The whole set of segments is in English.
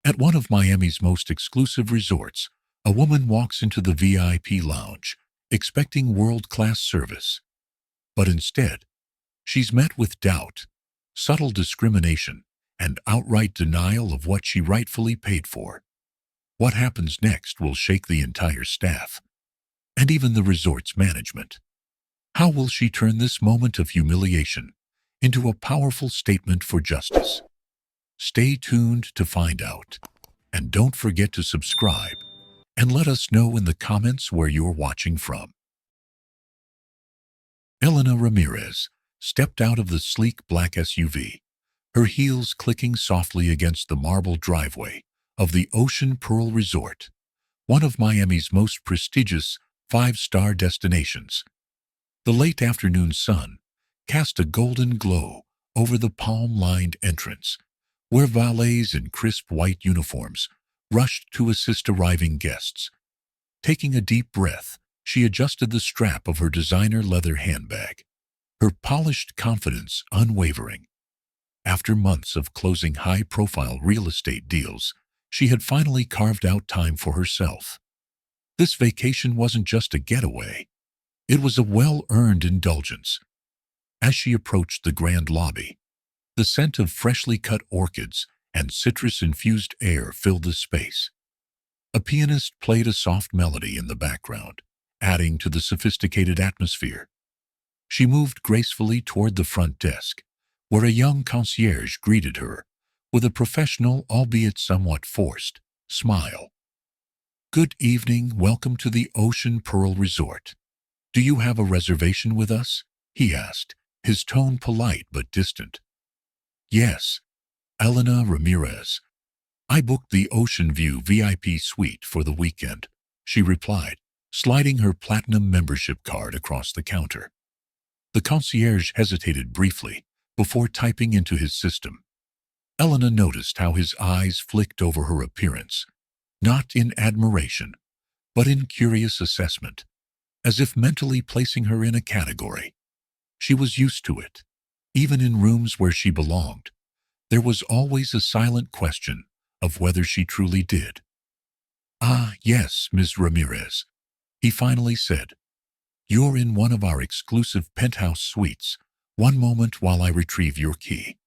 At one of Miami's most exclusive resorts, a woman walks into the VIP lounge, expecting world-class service. But instead, she's met with doubt, subtle discrimination, and outright denial of what she rightfully paid for. What happens next will shake the entire staff, and even the resort's management. How will she turn this moment of humiliation into a powerful statement for justice? Stay tuned to find out. And don't forget to subscribe and let us know in the comments where you're watching from. Elena Ramirez stepped out of the sleek black SUV, her heels clicking softly against the marble driveway of the Ocean Pearl Resort, one of Miami's most prestigious five-star destinations. The late afternoon sun cast a golden glow over the palm-lined entrance, where valets in crisp white uniforms rushed to assist arriving guests. Taking a deep breath, she adjusted the strap of her designer leather handbag, her polished confidence unwavering. After months of closing high-profile real estate deals, she had finally carved out time for herself. This vacation wasn't just a getaway. It was a well-earned indulgence. As she approached the grand lobby, the scent of freshly cut orchids and citrus-infused air filled the space. A pianist played a soft melody in the background, adding to the sophisticated atmosphere. She moved gracefully toward the front desk, where a young concierge greeted her with a professional, albeit somewhat forced, smile. "Good evening, welcome to the Ocean Pearl Resort. Do you have a reservation with us?" he asked, his tone polite but distant. "Yes, Elena Ramirez. I booked the Ocean View VIP suite for the weekend," she replied, sliding her platinum membership card across the counter. The concierge hesitated briefly before typing into his system. Elena noticed how his eyes flicked over her appearance, not in admiration, but in curious assessment, as if mentally placing her in a category. She was used to it. Even in rooms where she belonged, there was always a silent question of whether she truly did. "Ah, yes, Ms. Ramirez," he finally said. "You're in one of our exclusive penthouse suites. One moment while I retrieve your key."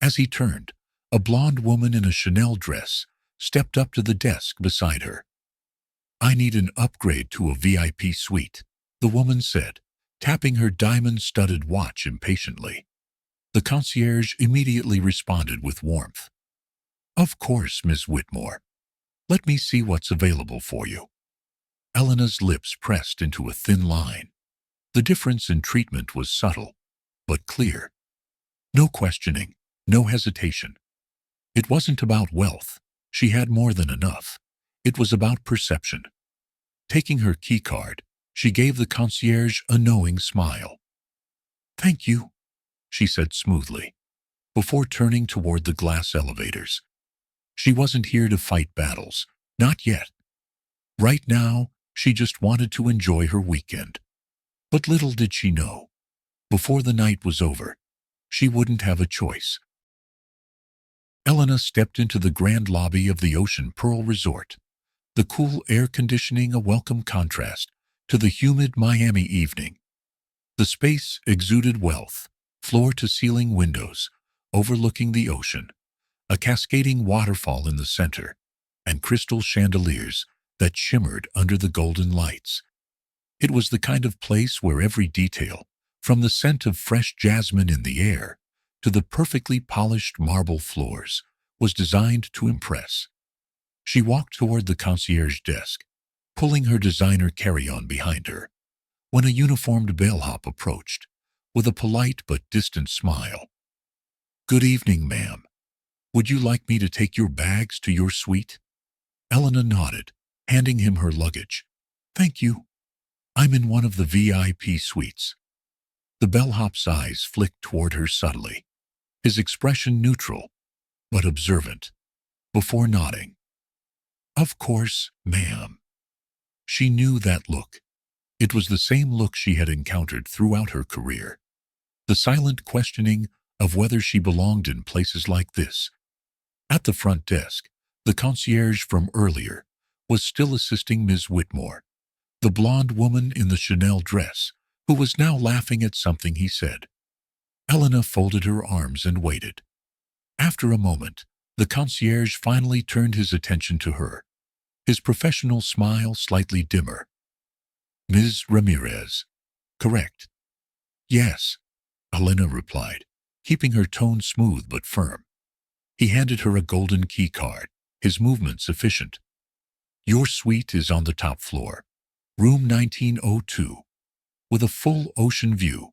As he turned, a blonde woman in a Chanel dress stepped up to the desk beside her. "I need an upgrade to a VIP suite," the woman said, tapping her diamond-studded watch impatiently. The concierge immediately responded with warmth. "Of course, Miss Whitmore. Let me see what's available for you." Elena's lips pressed into a thin line. The difference in treatment was subtle, but clear. No questioning, no hesitation. It wasn't about wealth. She had more than enough. It was about perception. Taking her keycard, she gave the concierge a knowing smile. "Thank you," she said smoothly, before turning toward the glass elevators. She wasn't here to fight battles, not yet. Right now, she just wanted to enjoy her weekend. But little did she know, before the night was over, she wouldn't have a choice. Elena stepped into the grand lobby of the Ocean Pearl Resort, the cool air conditioning a welcome contrast to the humid Miami evening. The space exuded wealth, floor-to-ceiling windows overlooking the ocean, a cascading waterfall in the center, and crystal chandeliers that shimmered under the golden lights. It was the kind of place where every detail, from the scent of fresh jasmine in the air to the perfectly polished marble floors, was designed to impress. She walked toward the concierge desk, pulling her designer carry-on behind her, when a uniformed bellhop approached, with a polite but distant smile. "Good evening, ma'am. Would you like me to take your bags to your suite?" Elena nodded, handing him her luggage. "Thank you. I'm in one of the VIP suites." The bellhop's eyes flicked toward her subtly, his expression neutral, but observant, before nodding. "Of course, ma'am." She knew that look. It was the same look she had encountered throughout her career. The silent questioning of whether she belonged in places like this. At the front desk, The concierge from earlier was still assisting Ms. Whitmore, the blonde woman in the Chanel dress, who was now laughing at something he said. Elena folded her arms and waited. After a moment, the concierge finally turned his attention to her, his professional smile slightly dimmer. Ms. Ramirez, correct? Yes, Elena replied, keeping her tone smooth but firm. He handed her a golden key card, his movements efficient. Your suite is on the top floor, room 1902, with a full ocean view.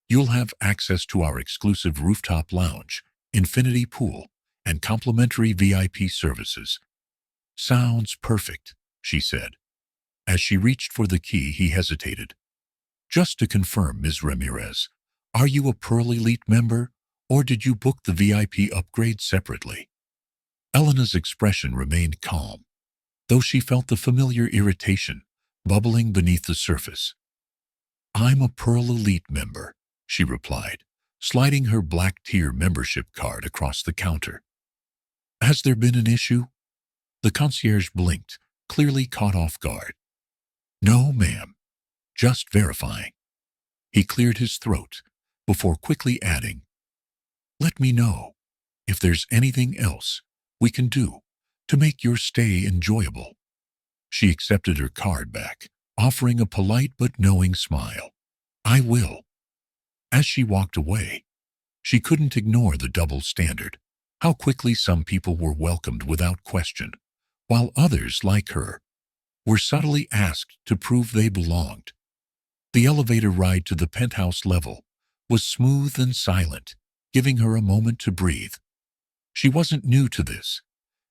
You'll have access to our exclusive rooftop lounge, infinity pool, and complimentary VIP services. Sounds perfect, she said. As she reached for the key, he hesitated. Just to confirm, Ms. Ramirez, are you a Pearl Elite member, or did you book the VIP upgrade separately? Elena's expression remained calm, though she felt the familiar irritation bubbling beneath the surface. I'm a Pearl Elite member, she replied, sliding her black tier membership card across the counter. Has there been an issue? The concierge blinked, clearly caught off guard. No, ma'am. Just verifying. He cleared his throat before quickly adding, let me know if there's anything else we can do to make your stay enjoyable. She accepted her card back, offering a polite but knowing smile. I will. As she walked away, she couldn't ignore the double standard, how quickly some people were welcomed without question, while others, like her, were subtly asked to prove they belonged. The elevator ride to the penthouse level was smooth and silent, giving her a moment to breathe. She wasn't new to this.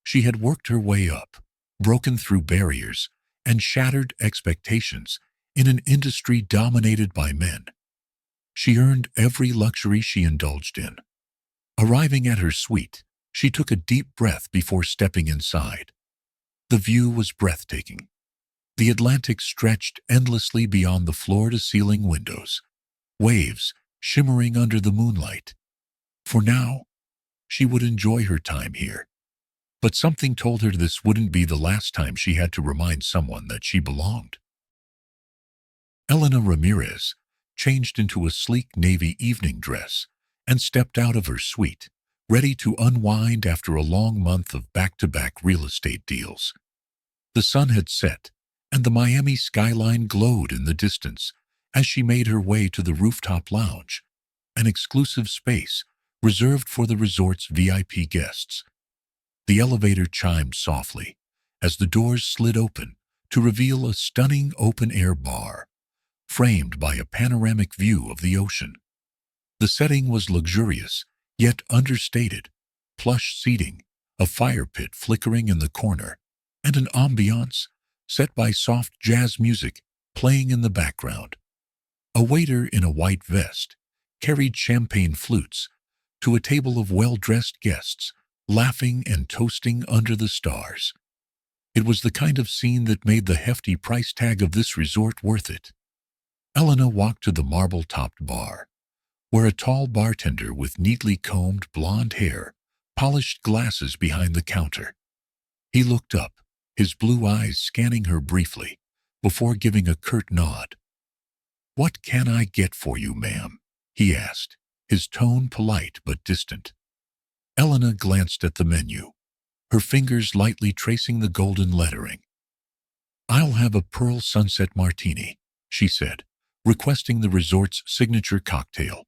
She had worked her way up, broken through barriers, and shattered expectations in an industry dominated by men. She earned every luxury she indulged in. Arriving at her suite, she took a deep breath before stepping inside. The view was breathtaking. The Atlantic stretched endlessly beyond the floor-to-ceiling windows, waves shimmering under the moonlight. For now, she would enjoy her time here. But something told her this wouldn't be the last time she had to remind someone that she belonged. Elena Ramirez changed into a sleek navy evening dress and stepped out of her suite, ready to unwind after a long month of back-to-back real estate deals. The sun had set, and the Miami skyline glowed in the distance as she made her way to the rooftop lounge, an exclusive space reserved for the resort's VIP guests. The elevator chimed softly as the doors slid open to reveal a stunning open-air bar, framed by a panoramic view of the ocean. The setting was luxurious, yet understated. Plush seating, a fire pit flickering in the corner, and an ambiance set by soft jazz music playing in the background. A waiter in a white vest carried champagne flutes to a table of well-dressed guests, laughing and toasting under the stars. It was the kind of scene that made the hefty price tag of this resort worth it. Elena walked to the marble-topped bar, where a tall bartender with neatly combed blonde hair polished glasses behind the counter. He looked up, his blue eyes scanning her briefly, before giving a curt nod. "What can I get for you, ma'am?" he asked, his tone polite but distant. Elena glanced at the menu, her fingers lightly tracing the golden lettering. "I'll have a Pearl Sunset Martini," she said, requesting the resort's signature cocktail.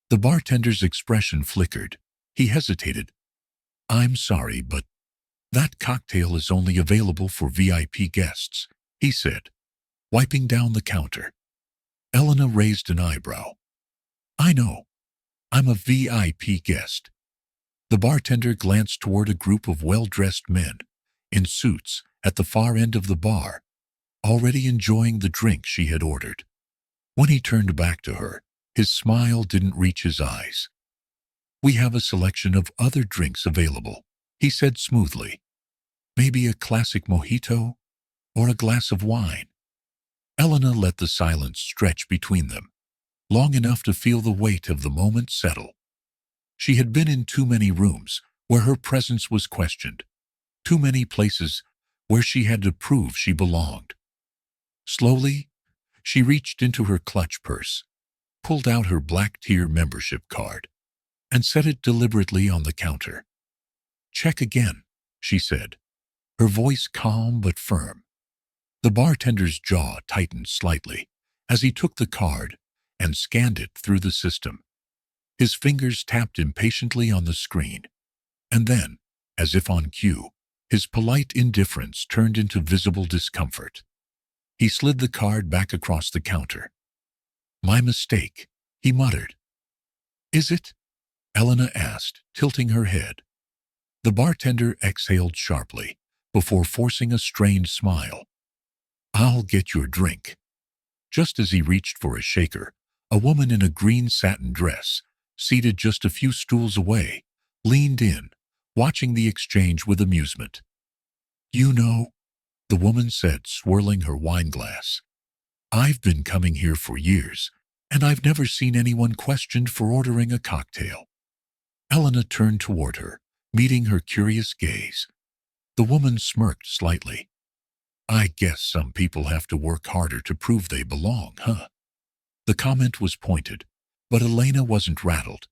The bartender's expression flickered. He hesitated. "I'm sorry, but that cocktail is only available for VIP guests," he said, wiping down the counter. Elena raised an eyebrow. "I know. I'm a VIP guest." The bartender glanced toward a group of well-dressed men in suits at the far end of the bar, already enjoying the drink she had ordered. When he turned back to her, his smile didn't reach his eyes. "We have a selection of other drinks available," he said smoothly. "Maybe a classic mojito or a glass of wine." Elena let the silence stretch between them, long enough to feel the weight of the moment settle. She had been in too many rooms where her presence was questioned. Too many places where she had to prove she belonged. Slowly, she reached into her clutch purse, pulled out her black tier membership card, and set it deliberately on the counter. "Check again," she said, her voice calm but firm. The bartender's jaw tightened slightly as he took the card and scanned it through the system. His fingers tapped impatiently on the screen, and then, as if on cue, his polite indifference turned into visible discomfort. He slid the card back across the counter. "My mistake," he muttered. "Is it?" Elena asked, tilting her head. The bartender exhaled sharply before forcing a strained smile. "I'll get your drink." Just as he reached for a shaker, a woman in a green satin dress, seated just a few stools away, leaned in, watching the exchange with amusement. "You know," the woman said, swirling her wine glass, "I've been coming here for years, and I've never seen anyone questioned for ordering a cocktail." Elena turned toward her, meeting her curious gaze. The woman smirked slightly. "I guess some people have to work harder to prove they belong, huh?" The comment was pointed, but Elena wasn't rattled.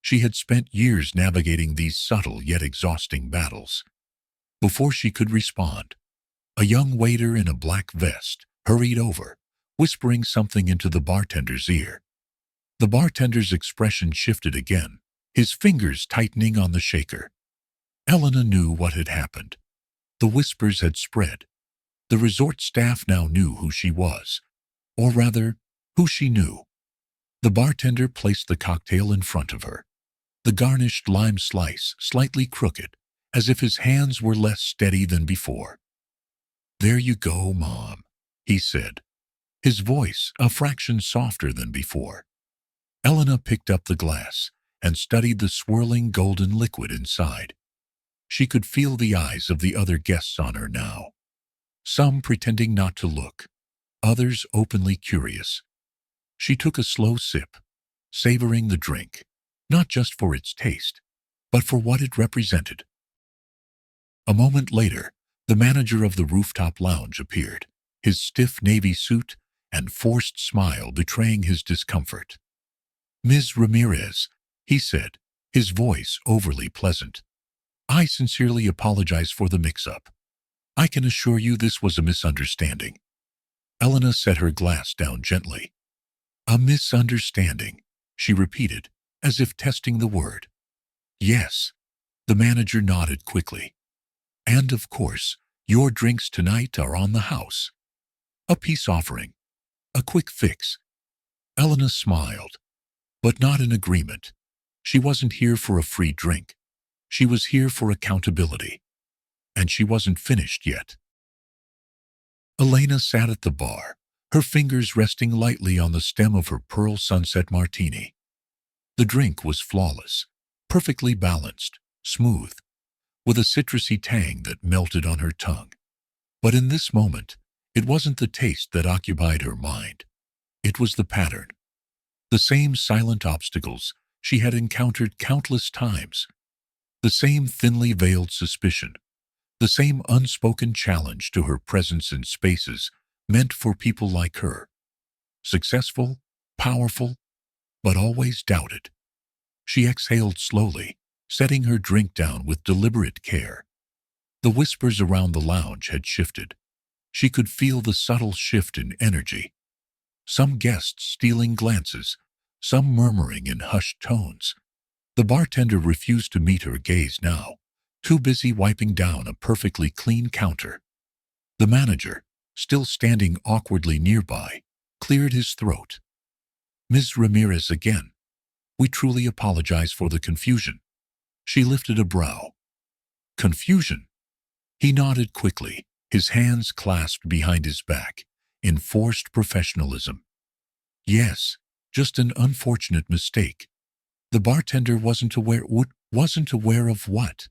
She had spent years navigating these subtle yet exhausting battles. Before she could respond, a young waiter in a black vest hurried over, whispering something into the bartender's ear. The bartender's expression shifted again, his fingers tightening on the shaker. Elena knew what had happened. The whispers had spread. The resort staff now knew who she was, or rather, who she knew. The bartender placed the cocktail in front of her, the garnished lime slice slightly crooked, as if his hands were less steady than before. "There you go, Mom," he said, his voice a fraction softer than before. Elena picked up the glass and studied the swirling golden liquid inside. She could feel the eyes of the other guests on her now, some pretending not to look, others openly curious. She took a slow sip, savoring the drink, not just for its taste, but for what it represented. A moment later, the manager of the rooftop lounge appeared, his stiff navy suit and forced smile betraying his discomfort. "Ms. Ramirez," he said, his voice overly pleasant, "I sincerely apologize for the mix-up. I can assure you this was a misunderstanding." Elena set her glass down gently. "A misunderstanding," she repeated, as if testing the word. "Yes." The manager nodded quickly. "And of course, your drinks tonight are on the house. A peace offering. A quick fix." Elena smiled, but not in agreement. She wasn't here for a free drink. She was here for accountability. And she wasn't finished yet. Elena sat at the bar, her fingers resting lightly on the stem of her Pearl Sunset Martini. The drink was flawless, perfectly balanced, smooth, with a citrusy tang that melted on her tongue. But in this moment, it wasn't the taste that occupied her mind. It was the pattern. The same silent obstacles she had encountered countless times. The same thinly veiled suspicion. The same unspoken challenge to her presence in spaces meant for people like her. Successful, powerful, but always doubted. She exhaled slowly, setting her drink down with deliberate care. The whispers around the lounge had shifted. She could feel the subtle shift in energy. Some guests stealing glances, some murmuring in hushed tones. The bartender refused to meet her gaze now, too busy wiping down a perfectly clean counter. The manager, still standing awkwardly nearby, cleared his throat. "Ms. Ramirez again. We truly apologize for the confusion." She lifted a brow. "Confusion?" He nodded quickly, his hands clasped behind his back, in forced professionalism. "Yes, just an unfortunate mistake." The bartender wasn't aware of what?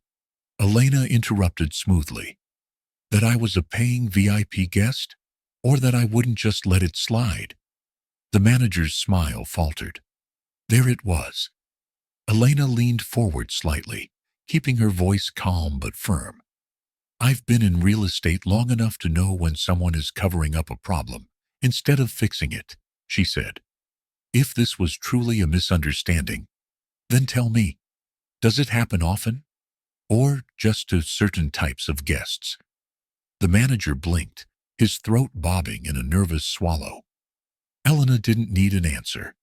Elena interrupted smoothly. "That I was a paying VIP guest? Or that I wouldn't just let it slide?" The manager's smile faltered. There it was. Elena leaned forward slightly, keeping her voice calm but firm. I've been in real estate long enough to know when someone is covering up a problem instead of fixing it, she said. If this was truly a misunderstanding, then tell me, does it happen often? Or just to certain types of guests? The manager blinked, his throat bobbing in a nervous swallow. Elena didn't need an answer.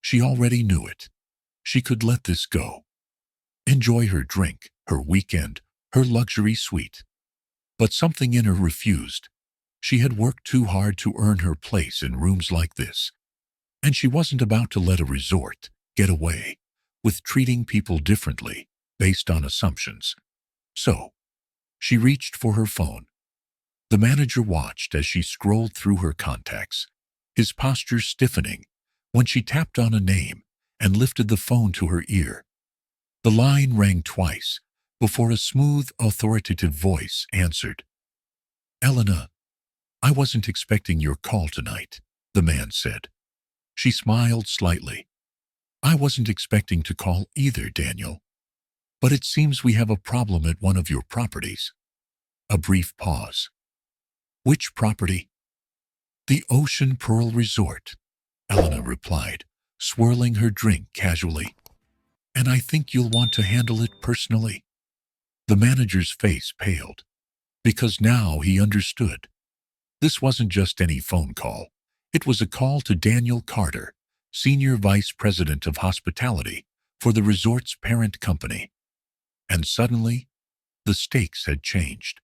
She already knew it. She could let this go. Enjoy her drink, her weekend, her luxury suite. But something in her refused. She had worked too hard to earn her place in rooms like this. And she wasn't about to let a resort get away with treating people differently based on assumptions. So, she reached for her phone. The manager watched as she scrolled through her contacts, his posture stiffening when she tapped on a name and lifted the phone to her ear. The line rang twice before a smooth, authoritative voice answered. "Elena, I wasn't expecting your call tonight," the man said. She smiled slightly. "I wasn't expecting to call either, Daniel. But it seems we have a problem at one of your properties." A brief pause. "Which property?" "The Ocean Pearl Resort," Elena replied, swirling her drink casually. "And I think you'll want to handle it personally." The manager's face paled, because now he understood. This wasn't just any phone call. It was a call to Daniel Carter, Senior Vice President of Hospitality for the resort's parent company. And suddenly, the stakes had changed.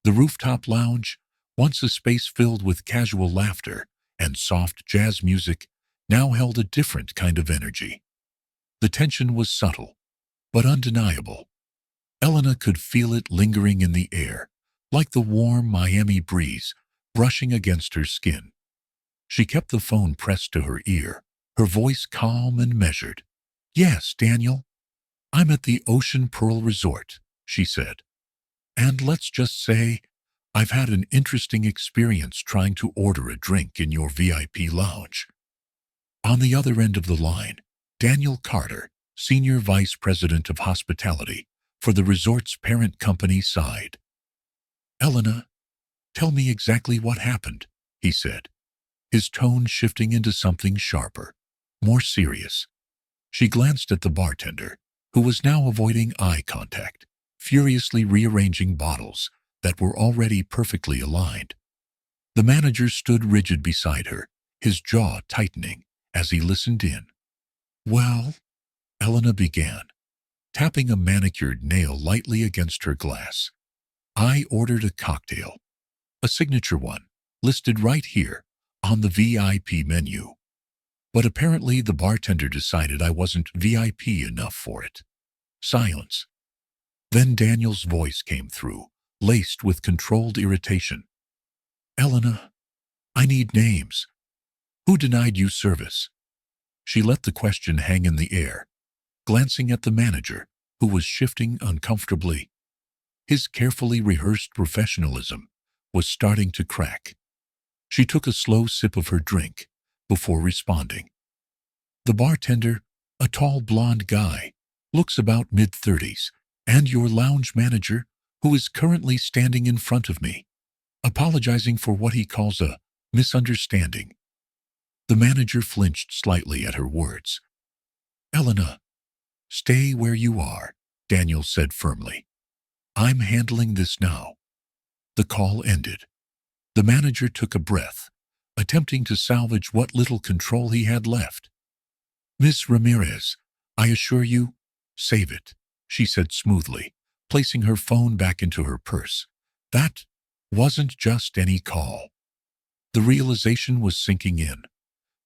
The rooftop lounge, once a space filled with casual laughter and soft jazz music, now held a different kind of energy. The tension was subtle, but undeniable. Elena could feel it lingering in the air, like the warm Miami breeze brushing against her skin. She kept the phone pressed to her ear, her voice calm and measured. "Yes, Daniel, I'm at the Ocean Pearl Resort," she said. "And let's just say I've had an interesting experience trying to order a drink in your VIP lounge." On the other end of the line, Daniel Carter, Senior Vice President of Hospitality for the resort's parent company, sighed. "Elena, tell me exactly what happened," he said, his tone shifting into something sharper, more serious. She glanced at the bartender, who was now avoiding eye contact, furiously rearranging bottles that were already perfectly aligned. The manager stood rigid beside her, his jaw tightening as he listened in. "Well," Elena began, tapping a manicured nail lightly against her glass, "I ordered a cocktail, a signature one, listed right here on the VIP menu. But apparently the bartender decided I wasn't VIP enough for it." Silence. Then Daniel's voice came through, laced with controlled irritation. "Elena, I need names. Who denied you service?" She let the question hang in the air, glancing at the manager, who was shifting uncomfortably. His carefully rehearsed professionalism was starting to crack. She took a slow sip of her drink before responding. "The bartender, a tall blonde guy, looks about mid-30s, and your lounge manager, who is currently standing in front of me, apologizing for what he calls a misunderstanding." The manager flinched slightly at her words. "Elena, stay where you are," Daniel said firmly. "I'm handling this now." The call ended. The manager took a breath, attempting to salvage what little control he had left. "Miss Ramirez, I assure you, save it," she said smoothly, placing her phone back into her purse. That wasn't just any call. The realization was sinking in.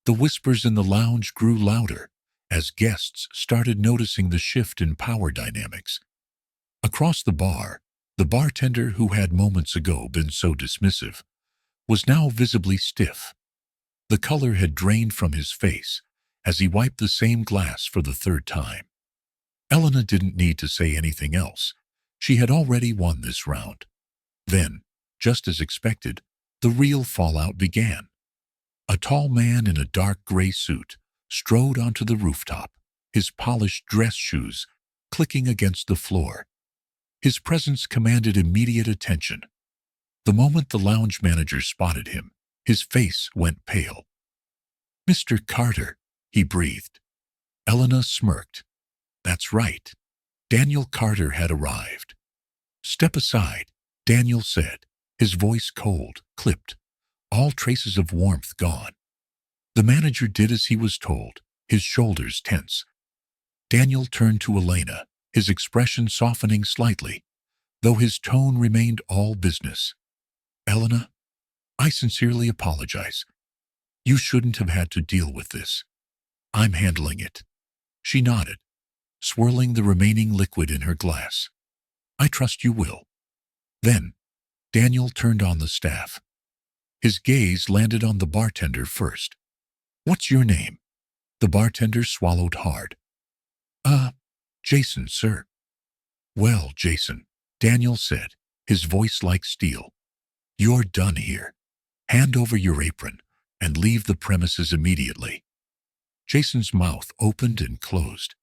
The whispers in the lounge grew louder as guests started noticing the shift in power dynamics. Across the bar, the bartender who had moments ago been so dismissive was now visibly stiff. The color had drained from his face as he wiped the same glass for the third time. Elena didn't need to say anything else. She had already won this round. Then, just as expected, the real fallout began. A tall man in a dark gray suit strode onto the rooftop, his polished dress shoes clicking against the floor. His presence commanded immediate attention. The moment the lounge manager spotted him, his face went pale. "Mr. Carter," he breathed. Elena smirked. That's right. Daniel Carter had arrived. "Step aside," Daniel said, his voice cold, clipped, all traces of warmth gone. The manager did as he was told, his shoulders tense. Daniel turned to Elena, his expression softening slightly, though his tone remained all business. "Elena, I sincerely apologize. You shouldn't have had to deal with this. I'm handling it." She nodded, swirling the remaining liquid in her glass. "I trust you will." Then, Daniel turned on the staff. His gaze landed on the bartender first. "What's your name?" The bartender swallowed hard. Jason, sir." "Well, Jason," Daniel said, his voice like steel. "You're done here. Hand over your apron and leave the premises immediately." Jason's mouth opened and closed,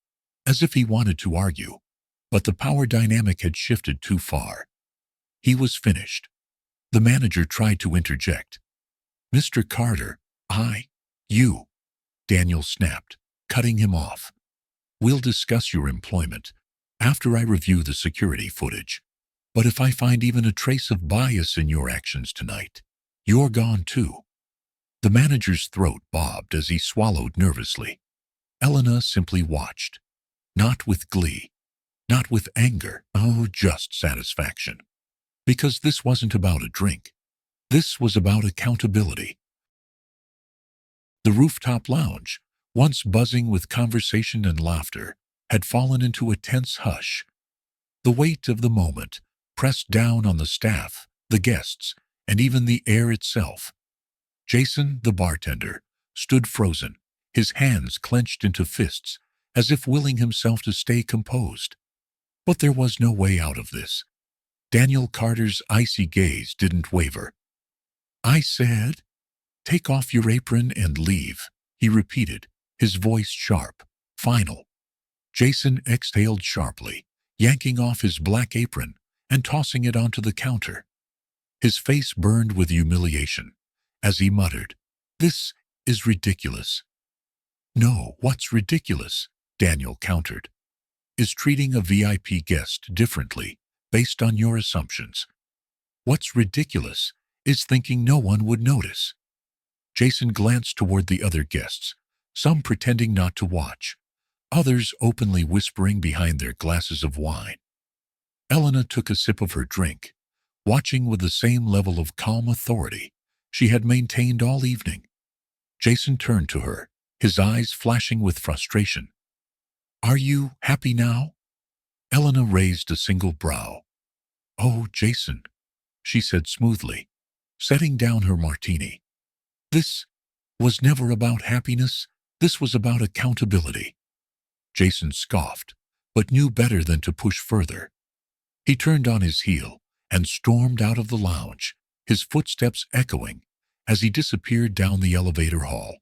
as if he wanted to argue, but the power dynamic had shifted too far. He was finished. The manager tried to interject. "Mr. Carter, you," Daniel snapped, cutting him off. "We'll discuss your employment after I review the security footage. But if I find even a trace of bias in your actions tonight, you're gone too." The manager's throat bobbed as he swallowed nervously. Elena simply watched. Not with glee, not with anger, just satisfaction. Because this wasn't about a drink. This was about accountability. The rooftop lounge, once buzzing with conversation and laughter, had fallen into a tense hush. The weight of the moment pressed down on the staff, the guests, and even the air itself. Jason, the bartender, stood frozen, his hands clenched into fists, as if willing himself to stay composed. But there was no way out of this. Daniel Carter's icy gaze didn't waver. "I said, take off your apron and leave," he repeated, his voice sharp, final. Jason exhaled sharply, yanking off his black apron and tossing it onto the counter. His face burned with humiliation as he muttered, "This is ridiculous." "No, what's ridiculous," Daniel countered, "is treating a VIP guest differently based on your assumptions. What's ridiculous is thinking no one would notice." Jason glanced toward the other guests, some pretending not to watch, others openly whispering behind their glasses of wine. Elena took a sip of her drink, watching with the same level of calm authority she had maintained all evening. Jason turned to her, his eyes flashing with frustration. "Are you happy now?" Elena raised a single brow. "Oh, Jason," she said smoothly, setting down her martini. "This was never about happiness. This was about accountability." Jason scoffed, but knew better than to push further. He turned on his heel and stormed out of the lounge, his footsteps echoing as he disappeared down the elevator hall.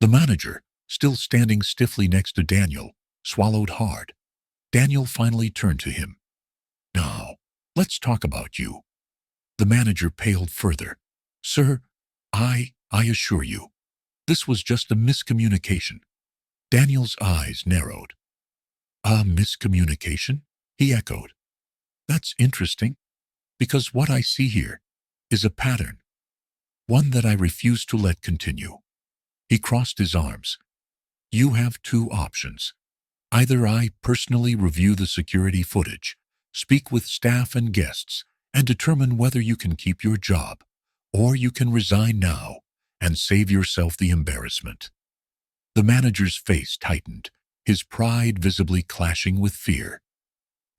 The manager, still standing stiffly next to Daniel, swallowed hard. Daniel finally turned to him. "Now, let's talk about you." The manager paled further. "Sir, I assure you, this was just a miscommunication." Daniel's eyes narrowed. "A miscommunication?" he echoed. "That's interesting, because what I see here is a pattern, one that I refuse to let continue." He crossed his arms. "You have two options. Either I personally review the security footage, speak with staff and guests, and determine whether you can keep your job, or you can resign now and save yourself the embarrassment." The manager's face tightened, his pride visibly clashing with fear.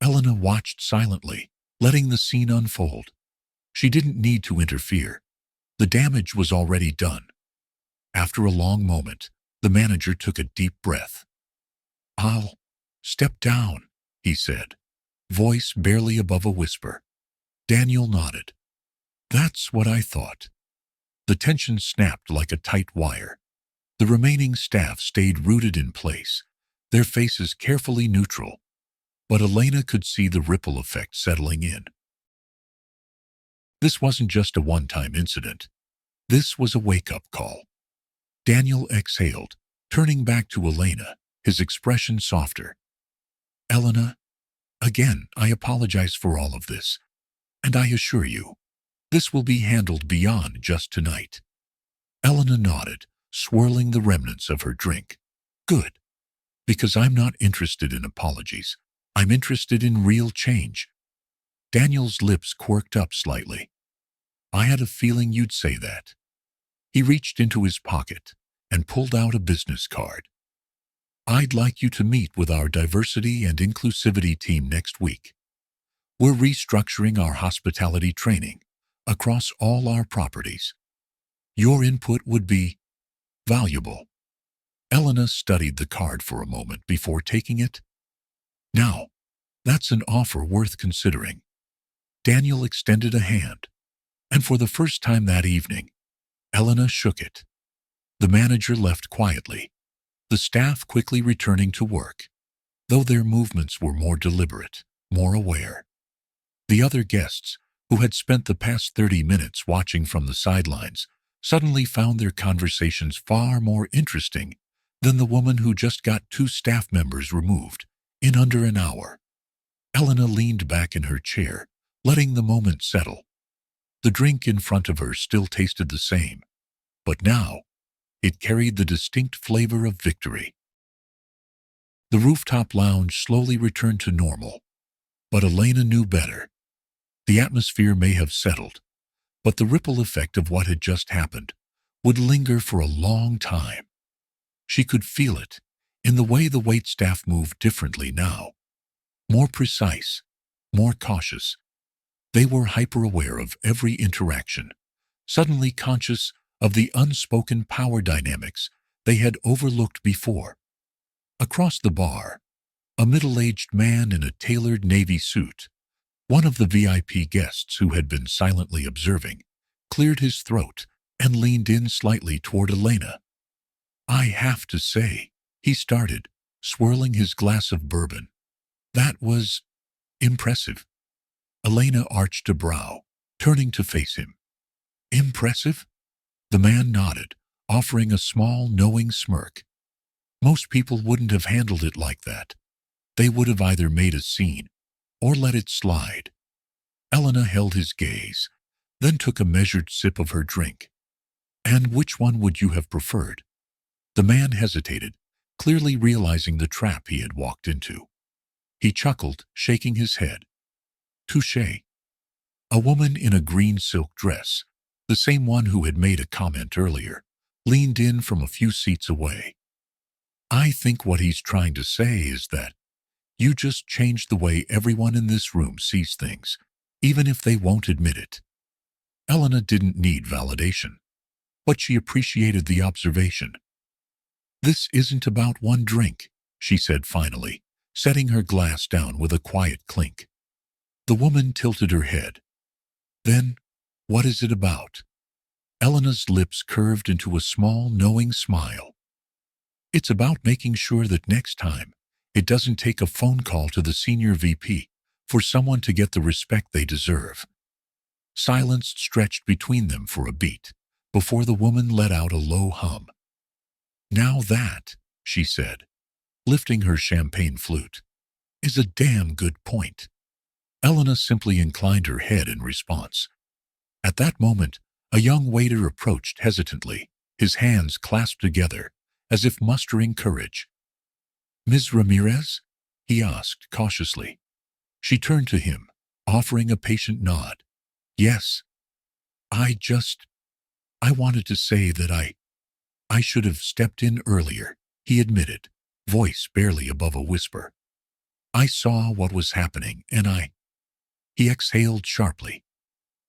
Elena watched silently, letting the scene unfold. She didn't need to interfere. The damage was already done. After a long moment, the manager took a deep breath. "I'll step down," he said, voice barely above a whisper. Daniel nodded. "That's what I thought." The tension snapped like a tight wire. The remaining staff stayed rooted in place, their faces carefully neutral. but Elena could see the ripple effect settling in. This wasn't just a one-time incident. This was a wake-up call. Daniel exhaled, turning back to Elena, his expression softer. Elena, again, I apologize for all of this, and I assure you, this will be handled beyond just tonight. Elena nodded, swirling the remnants of her drink. Good. Because I'm not interested in apologies. I'm interested in real change. Daniel's lips quirked up slightly. I had a feeling you'd say that. He reached into his pocket and pulled out a business card. I'd like you to meet with our diversity and inclusivity team next week. We're restructuring our hospitality training across all our properties. Your input would be valuable. Elena studied the card for a moment before taking it. Now, that's an offer worth considering. Daniel extended a hand, and for the first time that evening, Elena shook it. The manager left quietly, the staff quickly returning to work, though their movements were more deliberate, more aware. The other guests, who had spent the past 30 minutes watching from the sidelines, suddenly found their conversations far more interesting than the woman who just got 2 staff members removed in under an hour. Elena leaned back in her chair, letting the moment settle. The drink in front of her still tasted the same, but now it carried the distinct flavor of victory. The rooftop lounge slowly returned to normal, but Elena knew better. The atmosphere may have settled, but the ripple effect of what had just happened would linger for a long time. She could feel it in the way the waitstaff moved differently now. More precise, more cautious. They were hyper-aware of every interaction, suddenly conscious of the unspoken power dynamics they had overlooked before. Across the bar, a middle-aged man in a tailored navy suit, one of the VIP guests who had been silently observing, cleared his throat and leaned in slightly toward Elena. I have to say, he started, swirling his glass of bourbon. That was impressive. Elena arched a brow, turning to face him. Impressive? The man nodded, offering a small, knowing smirk. Most people wouldn't have handled it like that. They would have either made a scene or let it slide. Elena held his gaze, then took a measured sip of her drink. And which one would you have preferred? The man hesitated, clearly realizing the trap he had walked into. He chuckled, shaking his head. Touché. A woman in a green silk dress, the same one who had made a comment earlier, leaned in from a few seats away. I think what he's trying to say is that you just changed the way everyone in this room sees things, even if they won't admit it. Elena didn't need validation, but she appreciated the observation. This isn't about one drink, she said finally, setting her glass down with a quiet clink. The woman tilted her head. Then, what is it about? Elena's lips curved into a small, knowing smile. It's about making sure that next time, it doesn't take a phone call to the senior VP for someone to get the respect they deserve. Silence stretched between them for a beat, before the woman let out a low hum. Now that, she said, lifting her champagne flute, is a damn good point. Elena simply inclined her head in response. At that moment, a young waiter approached hesitantly, his hands clasped together, as if mustering courage. Ms. Ramirez? He asked cautiously. She turned to him, offering a patient nod. Yes. I wanted to say that I should have stepped in earlier, he admitted, voice barely above a whisper. I saw what was happening, and He exhaled sharply.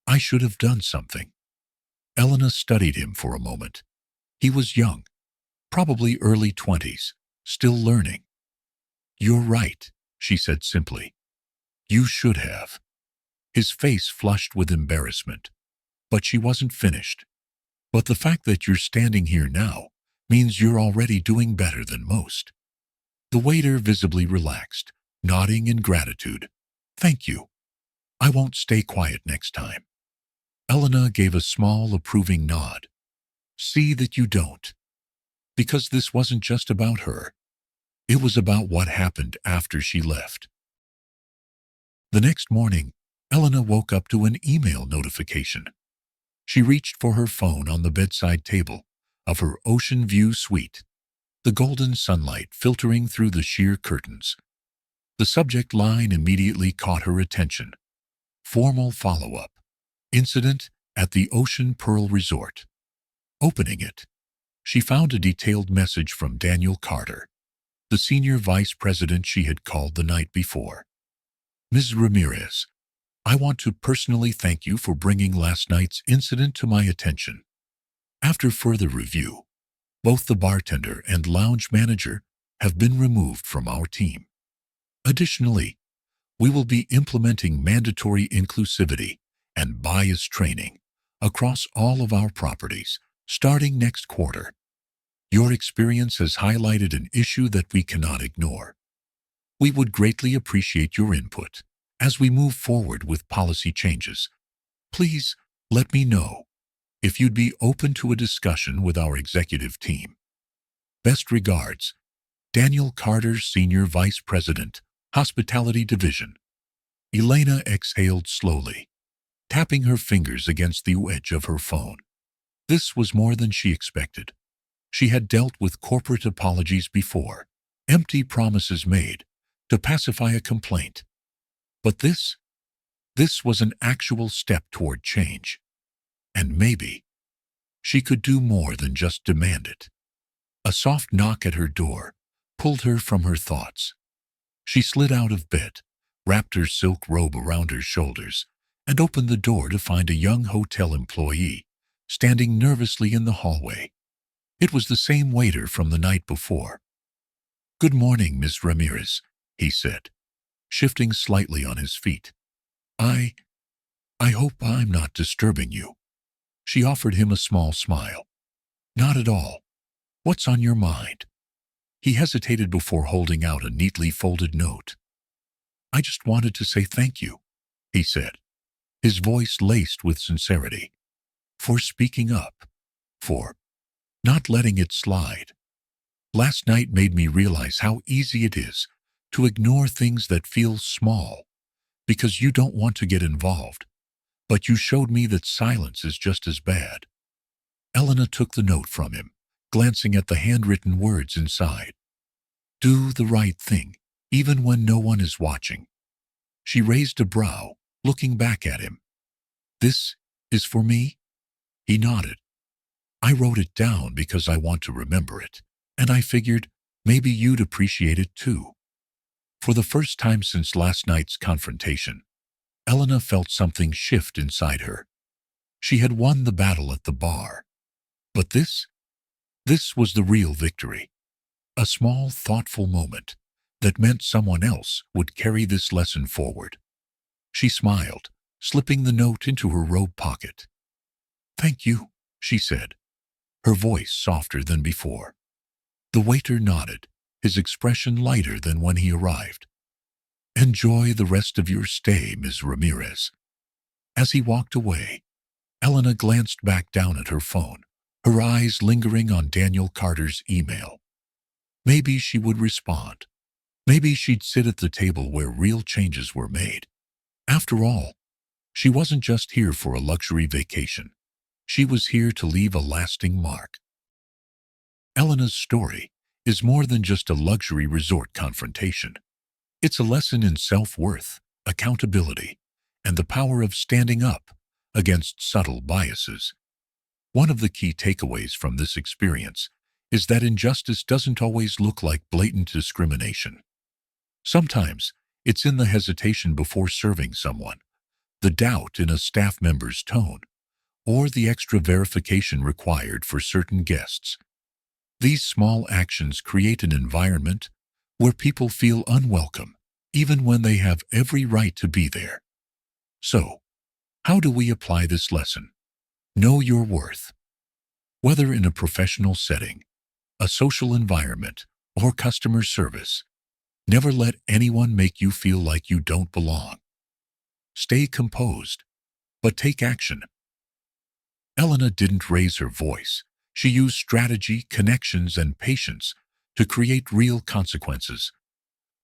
I should have done something. Elena studied him for a moment. He was young, probably early 20s, still learning. You're right, she said simply. You should have. His face flushed with embarrassment, but she wasn't finished. But the fact that you're standing here now means you're already doing better than most. The waiter visibly relaxed, nodding in gratitude. "Thank you. I won't stay quiet next time." Elena gave a small, approving nod. "See that you don't." Because this wasn't just about her. It was about what happened after she left. The next morning, Elena woke up to an email notification. She reached for her phone on the bedside table of her ocean view suite, the golden sunlight filtering through the sheer curtains. The subject line immediately caught her attention. Formal follow-up. Incident at the Ocean Pearl Resort. Opening it, she found a detailed message from Daniel Carter, the senior vice president she had called the night before. "Ms. Ramirez, I want to personally thank you for bringing last night's incident to my attention. After further review, both the bartender and lounge manager have been removed from our team. Additionally, we will be implementing mandatory inclusivity and bias training across all of our properties starting next quarter. Your experience has highlighted an issue that we cannot ignore. We would greatly appreciate your input as we move forward with policy changes. Please let me know if you'd be open to a discussion with our executive team. Best regards, Daniel Carter, Senior Vice President, Hospitality Division." Elena exhaled slowly, tapping her fingers against the edge of her phone. This was more than she expected. She had dealt with corporate apologies before, empty promises made to pacify a complaint. But this was an actual step toward change. And maybe she could do more than just demand it. A soft knock at her door pulled her from her thoughts. She slid out of bed, wrapped her silk robe around her shoulders, and opened the door to find a young hotel employee standing nervously in the hallway. It was the same waiter from the night before. "Good morning, Miss Ramirez," he said, shifting slightly on his feet. I hope I'm not disturbing you." She offered him a small smile. "Not at all. What's on your mind?" He hesitated before holding out a neatly folded note. "I just wanted to say thank you," he said, his voice laced with sincerity, "for speaking up, for not letting it slide. Last night made me realize how easy it is to ignore things that feel small because you don't want to get involved, but you showed me that silence is just as bad." Elena took the note from him, glancing at the handwritten words inside. "Do the right thing, even when no one is watching." She raised a brow, looking back at him. "This is for me?" He nodded. "I wrote it down because I want to remember it, and I figured maybe you'd appreciate it too." For the first time since last night's confrontation, Elena felt something shift inside her. She had won the battle at the bar. But this was the real victory. A small, thoughtful moment that meant someone else would carry this lesson forward. She smiled, slipping the note into her robe pocket. "Thank you," she said, her voice softer than before. The waiter nodded, his expression lighter than when he arrived. "Enjoy the rest of your stay, Ms. Ramirez." As he walked away, Elena glanced back down at her phone, her eyes lingering on Daniel Carter's email. Maybe she would respond. Maybe she'd sit at the table where real changes were made. After all, she wasn't just here for a luxury vacation. She was here to leave a lasting mark. Elena's story is more than just a luxury resort confrontation. It's a lesson in self-worth, accountability, and the power of standing up against subtle biases. One of the key takeaways from this experience is that injustice doesn't always look like blatant discrimination. Sometimes it's in the hesitation before serving someone, the doubt in a staff member's tone, or the extra verification required for certain guests. These small actions create an environment where people feel unwelcome, even when they have every right to be there. So, how do we apply this lesson? Know your worth. Whether in a professional setting, a social environment, or customer service, Never let anyone make you feel like you don't belong. Stay composed, but take action. Elena didn't raise her voice. She used strategy, connections, and patience to create real consequences.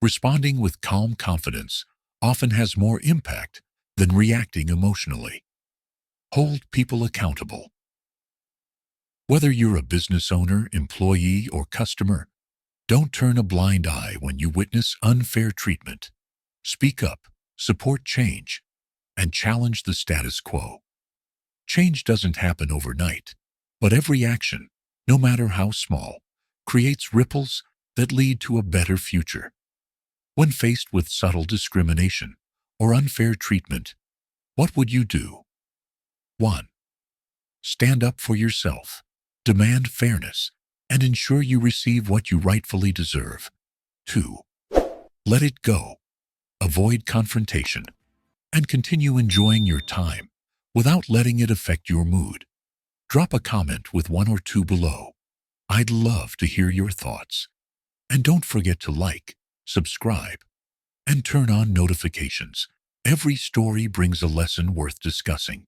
Responding with calm confidence often has more impact than reacting emotionally. Hold people accountable. Whether you're a business owner, employee, or customer, don't turn a blind eye when you witness unfair treatment. Speak up, support change, and challenge the status quo. Change doesn't happen overnight, but every action, no matter how small, creates ripples that lead to a better future. When faced with subtle discrimination or unfair treatment, what would you do? 1. Stand up for yourself. Demand fairness and ensure you receive what you rightfully deserve. 2. Let it go. Avoid confrontation and continue enjoying your time without letting it affect your mood. Drop a comment with 1 or 2 below. I'd love to hear your thoughts. And don't forget to like, subscribe, and turn on notifications. Every story brings a lesson worth discussing.